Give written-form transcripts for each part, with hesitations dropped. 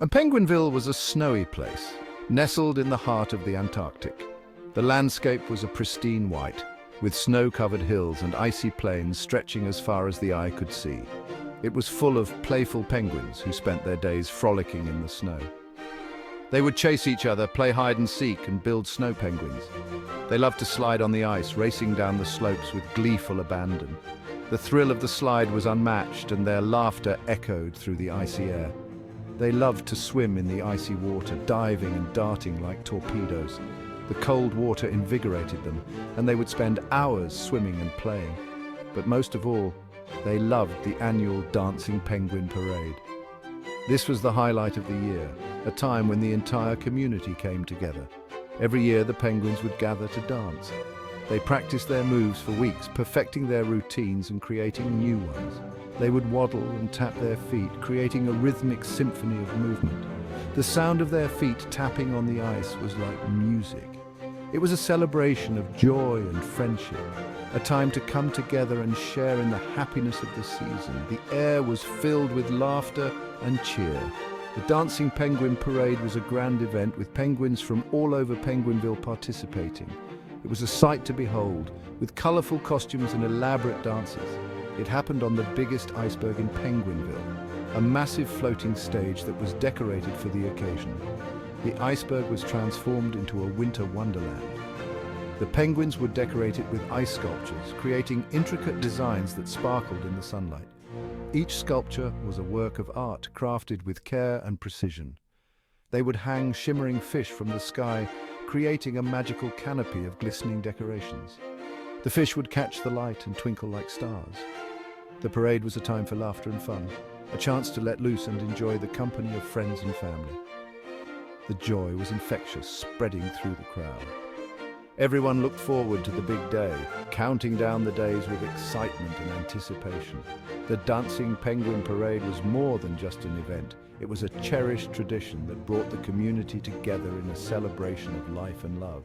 And Penguinville was a snowy place, nestled in the heart of the Antarctic. The landscape was a pristine white, with snow-covered hills and icy plains stretching as far as the eye could see. It was full of playful penguins who spent their days frolicking in the snow. They would chase each other, play hide and seek, and build snow penguins. They loved to slide on the ice, racing down the slopes with gleeful abandon. The thrill of the slide was unmatched, and their laughter echoed through the icy air. They loved to swim in the icy water, diving and darting like torpedoes. The cold water invigorated them, and they would spend hours swimming and playing. But most of all, they loved the annual Dancing Penguin Parade. This was the highlight of the year, a time when the entire community came together. Every year the penguins would gather to dance. They practiced their moves for weeks, perfecting their routines and creating new ones. They would waddle and tap their feet, creating a rhythmic symphony of movement. The sound of their feet tapping on the ice was like music. It was a celebration of joy and friendship, a time to come together and share in the happiness of the season. The air was filled with laughter and cheer. The Dancing Penguin Parade was a grand event with penguins from all over Penguinville participating. It was a sight to behold, with colourful costumes and elaborate dances. It happened on the biggest iceberg in Penguinville, a massive floating stage that was decorated for the occasion. The iceberg was transformed into a winter wonderland. The penguins would decorate it with ice sculptures, creating intricate designs that sparkled in the sunlight. Each sculpture was a work of art crafted with care and precision. They would hang shimmering fish from the sky, creating a magical canopy of glistening decorations. The fish would catch the light and twinkle like stars. The parade was a time for laughter and fun, a chance to let loose and enjoy the company of friends and family. The joy was infectious, spreading through the crowd. Everyone looked forward to the big day, counting down the days with excitement and anticipation. The Dancing Penguin Parade was more than just an event. It was a cherished tradition that brought the community together in a celebration of life and love.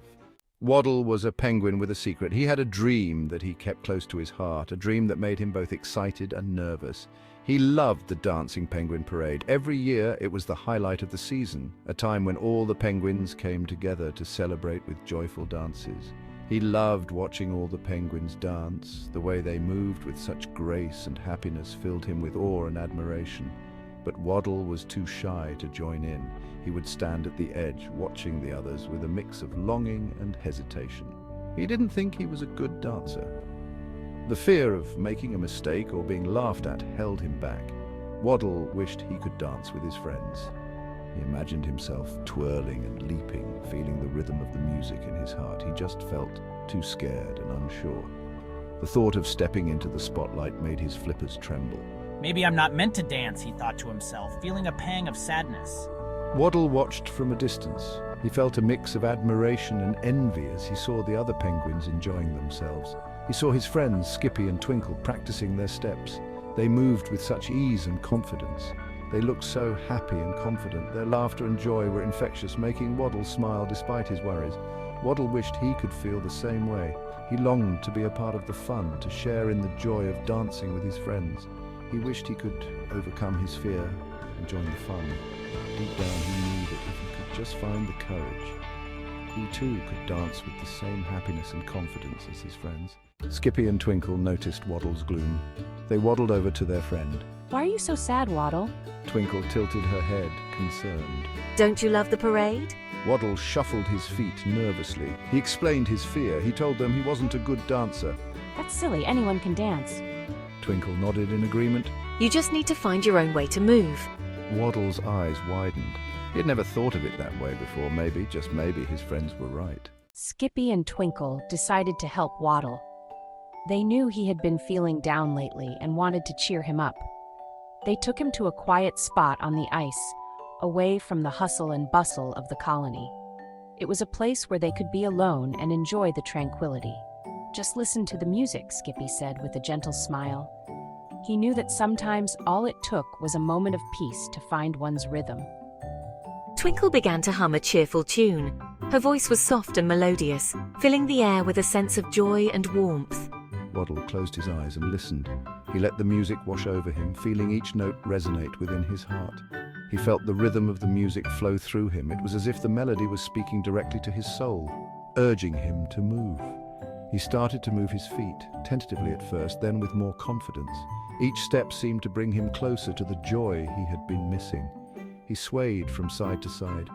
Waddle was a penguin with a secret. He had a dream that he kept close to his heart, a dream that made him both excited and nervous. He loved the Dancing Penguin Parade. Every year it was the highlight of the season, a time when all the penguins came together to celebrate with joyful dances. He loved watching all the penguins dance. The way they moved with such grace and happiness filled him with awe and admiration. But Waddle was too shy to join in. He would stand at the edge, watching the others with a mix of longing and hesitation. He didn't think he was a good dancer. The fear of making a mistake or being laughed at held him back. Waddle wished he could dance with his friends. He imagined himself twirling and leaping, feeling the rhythm of the music in his heart. He just felt too scared and unsure. The thought of stepping into the spotlight made his flippers tremble. Maybe I'm not meant to dance, he thought to himself, feeling a pang of sadness. Waddle watched from a distance. He felt a mix of admiration and envy as he saw the other penguins enjoying themselves. He saw his friends, Skippy and Twinkle, practicing their steps. They moved with such ease and confidence. They looked so happy and confident. Their laughter and joy were infectious, making Waddle smile despite his worries. Waddle wished he could feel the same way. He longed to be a part of the fun, to share in the joy of dancing with his friends. He wished he could overcome his fear and join the fun. Deep down he knew that if he could just find the courage, he too could dance with the same happiness and confidence as his friends. Skippy and Twinkle noticed Waddle's gloom. They waddled over to their friend. Why are you so sad, Waddle? Twinkle tilted her head, concerned. Don't you love the parade? Waddle shuffled his feet nervously. He explained his fear. He told them he wasn't a good dancer. That's silly, anyone can dance. Twinkle nodded in agreement. You just need to find your own way to move. Waddle's eyes widened. He had never thought of it that way before. Maybe, just maybe, his friends were right. Skippy and Twinkle decided to help Waddle. They knew he had been feeling down lately and wanted to cheer him up. They took him to a quiet spot on the ice, away from the hustle and bustle of the colony. It was a place where they could be alone and enjoy the tranquility. Just listen to the music, Skippy said with a gentle smile. He knew that sometimes all it took was a moment of peace to find one's rhythm. Twinkle began to hum a cheerful tune. Her voice was soft and melodious, filling the air with a sense of joy and warmth. Waddle closed his eyes and listened. He let the music wash over him, feeling each note resonate within his heart. He felt the rhythm of the music flow through him. It was as if the melody was speaking directly to his soul, urging him to move. He started to move his feet, tentatively at first, then with more confidence. Each step seemed to bring him closer to the joy he had been missing. He swayed from side to side.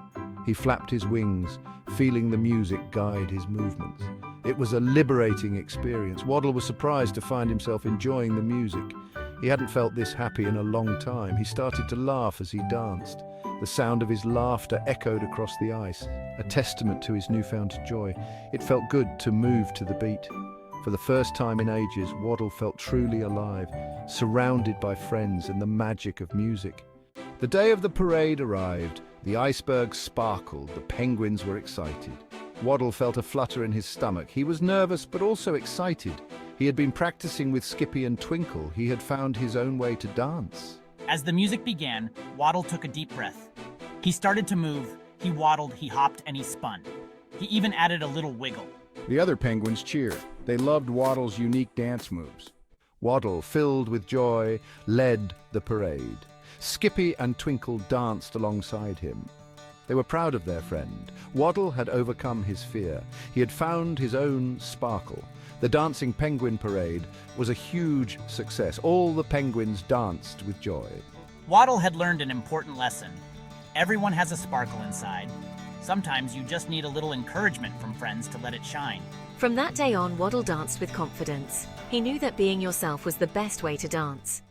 He flapped his wings, feeling the music guide his movements. It was a liberating experience. Waddle was surprised to find himself enjoying the music. He hadn't felt this happy in a long time. He started to laugh as he danced. The sound of his laughter echoed across the ice, a testament to his newfound joy. It felt good to move to the beat. For the first time in ages, Waddle felt truly alive, surrounded by friends and the magic of music. The day of the parade arrived. The icebergs sparkled. The penguins were excited. Waddle felt a flutter in his stomach. He was nervous but also excited. He had been practicing with Skippy and Twinkle. He had found his own way to dance. As the music began, Waddle took a deep breath. He started to move, he waddled, he hopped, and he spun. He even added a little wiggle. The other penguins cheered. They loved Waddle's unique dance moves. Waddle, filled with joy, led the parade. Skippy and Twinkle danced alongside him. They were proud of their friend. Waddle had overcome his fear. He had found his own sparkle. The dancing penguin parade was a huge success. All the penguins danced with joy. Waddle had learned an important lesson. Everyone has a sparkle inside. Sometimes you just need a little encouragement from friends to let it shine. From that day on, Waddle danced with confidence. He knew that being yourself was the best way to dance.